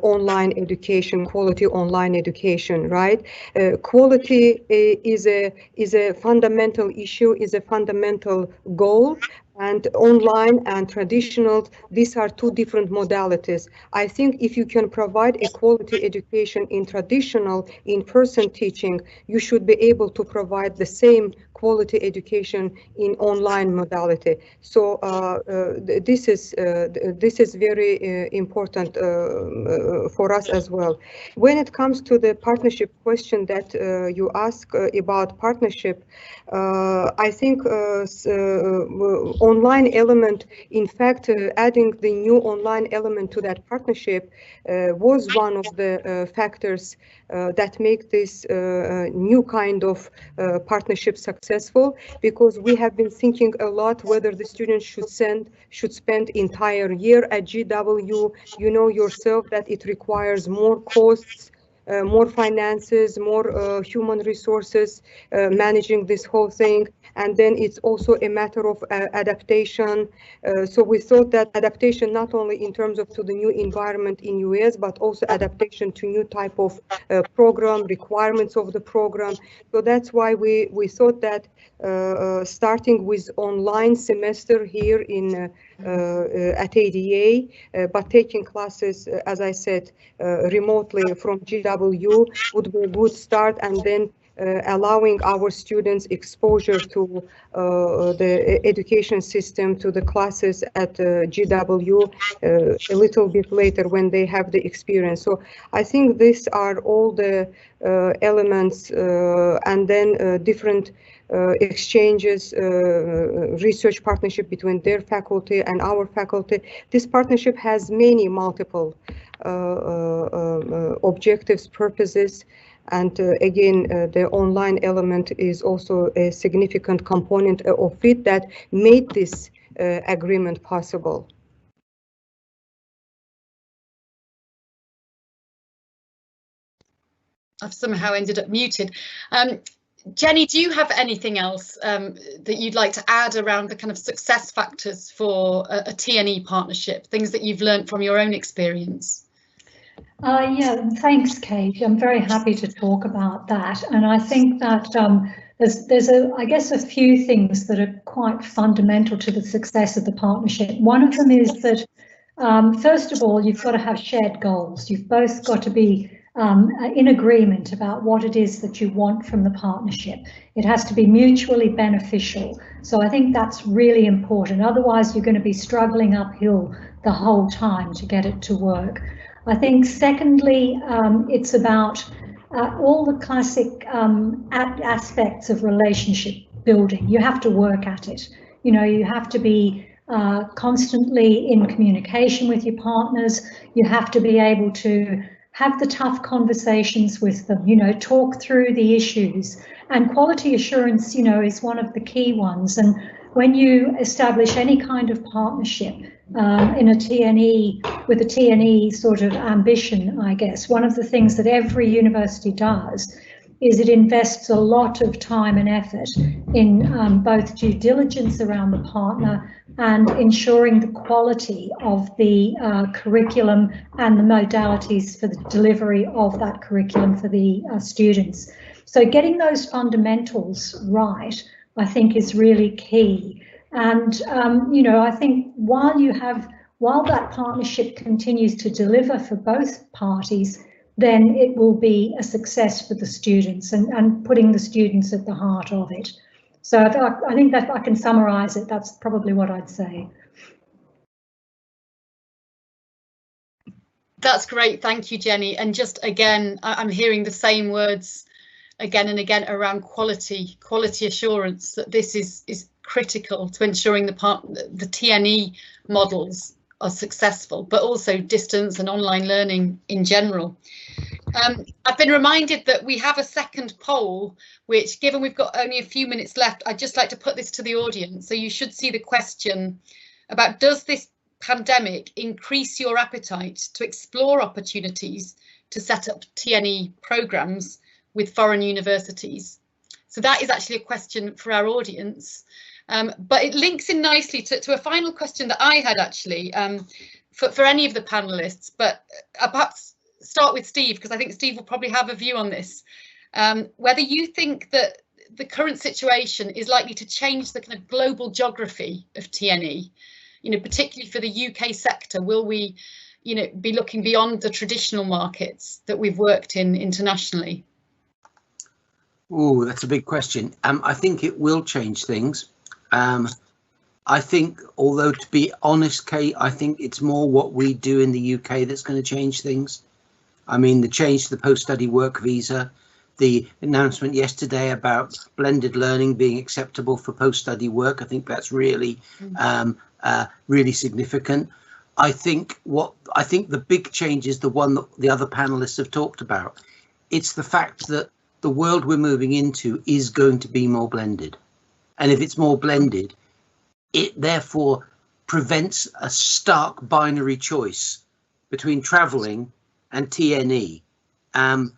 [SPEAKER 5] online education, quality online education, right? Quality is a fundamental issue, is a fundamental goal. And online and traditional, these are two different modalities. I think if you can provide a quality education in traditional in-person teaching, you should be able to provide the same quality education in online modality. So this is very important for us as well. When it comes to the partnership question that you ask about partnership, I think online element, in fact, adding the new online element to that partnership was one of the factors that make this new kind of partnership successful, because we have been thinking a lot whether the students should spend entire year at GW. You know yourself that it requires more costs, more finances, more human resources managing this whole thing. And then it's also a matter of adaptation. So we thought that adaptation, not only in terms of to the new environment in US, but also adaptation to new type of program, requirements of the program. So that's why we thought that starting with online semester here in at ADA, but taking classes, as I said, remotely from GW would be a good start, and then allowing our students exposure to the education system, to the classes at GW a little bit later when they have the experience. So I think these are all the elements, and then different exchanges, research partnership between their faculty and our faculty. This partnership has many multiple objectives, purposes, and again, the online element is also a significant component of it that made this agreement possible.
[SPEAKER 1] I've somehow ended up muted. Jenny, do you have anything else that you'd like to add around the kind of success factors for a TNE partnership, things that you've learned from your own experience?
[SPEAKER 3] Yeah, thanks, Kate. I'm very happy to talk about that. And I think that there's I guess a few things that are quite fundamental to the success of the partnership. One of them is that, first of all, you've got to have shared goals. You've both got to be in agreement about what it is that you want from the partnership. It has to be mutually beneficial. So I think that's really important. Otherwise, you're going to be struggling uphill the whole time to get it to work. I think secondly, it's about all the classic aspects of relationship building. You have to work at it. You know, you have to be constantly in communication with your partners. You have to be able to have the tough conversations with them, you know, talk through the issues. And quality assurance, you know, is one of the key ones. And when you establish any kind of partnership in a TNE, with a TNE sort of ambition, I guess, one of the things that every university does is it invests a lot of time and effort in both due diligence around the partner and ensuring the quality of the curriculum and the modalities for the delivery of that curriculum for the students. So getting those fundamentals right, I think, is really key. And, you know, I think while that partnership continues to deliver for both parties, then it will be a success for the students and putting the students at the heart of it. So I think that I can summarize it. That's probably what I'd say.
[SPEAKER 1] That's great. Thank you, Jenny. And just again, I'm hearing the same words again and again around quality assurance, that this is critical to ensuring the TNE models are successful, but also distance and online learning in general. I've been reminded that we have a second poll, which, given we've got only a few minutes left, I'd just like to put this to the audience. So you should see the question about, does this pandemic increase your appetite to explore opportunities to set up TNE programmes with foreign universities? So that is actually a question for our audience, but it links in nicely to a final question that I had actually for any of the panelists, but perhaps start with Steve, because I think Steve will probably have a view on this. Whether you think that the current situation is likely to change the kind of global geography of TNE, you know, particularly for the UK sector. Will we, you know, be looking beyond the traditional markets that we've worked in internationally?
[SPEAKER 2] Oh, that's a big question. I think it will change things. I think, although to be honest, Kate, I think it's more what we do in the UK that's going to change things. I mean, the change to the post-study work visa, the announcement yesterday about blended learning being acceptable for post-study work, I think that's really, really significant. I think the big change is the one that the other panelists have talked about. It's the fact that the world we're moving into is going to be more blended. And if it's more blended, it therefore prevents a stark binary choice between travelling and TNE. And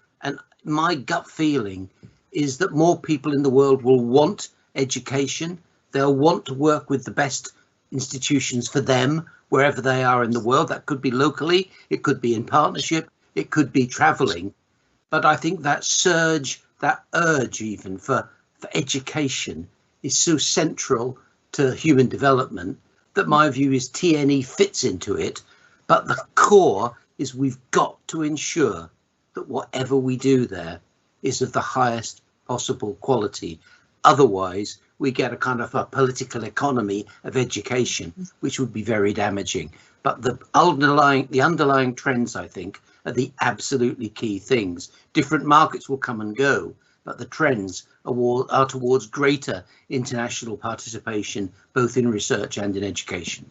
[SPEAKER 2] my gut feeling is that more people in the world will want education. They'll want to work with the best institutions for them, wherever they are in the world. That could be locally, it could be in partnership, it could be travelling. But I think that surge, that urge even for education is so central to human development that my view is TNE fits into it. But the core is we've got to ensure that whatever we do there is of the highest possible quality. Otherwise, we get a kind of a political economy of education, which would be very damaging. But the underlying trends, I think, are the absolutely key things. Different markets will come and go, but the trends are towards greater international participation, both in research and in education.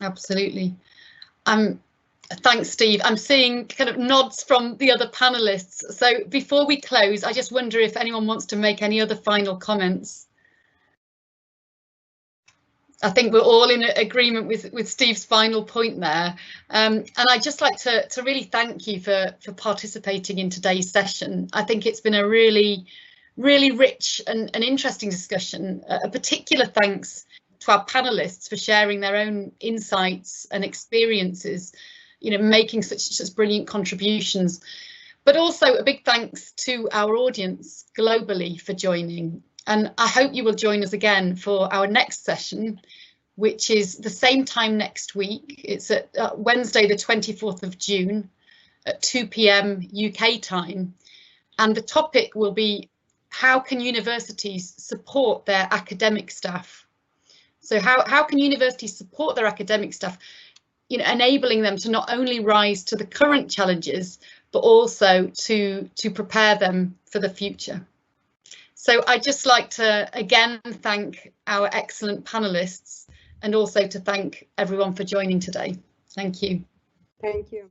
[SPEAKER 1] Absolutely. Thanks, Steve. I'm seeing kind of nods from the other panelists. So before we close, I just wonder if anyone wants to make any other final comments. I think we're all in agreement with Steve's final point there. And I'd just like to really thank you for participating in today's session. I think it's been a really rich and interesting discussion. A particular thanks to our panelists for sharing their own insights and experiences, you know, making such brilliant contributions. But also a big thanks to our audience globally for joining. And I hope you will join us again for our next session, which is the same time next week. It's at Wednesday, the 24th of June at 2 p.m. UK time. And the topic will be, how can universities support their academic staff? So how can universities support their academic staff, you know, enabling them to not only rise to the current challenges, but also to prepare them for the future. So I'd just like to again thank our excellent panelists and also to thank everyone for joining today. Thank you.
[SPEAKER 5] Thank you.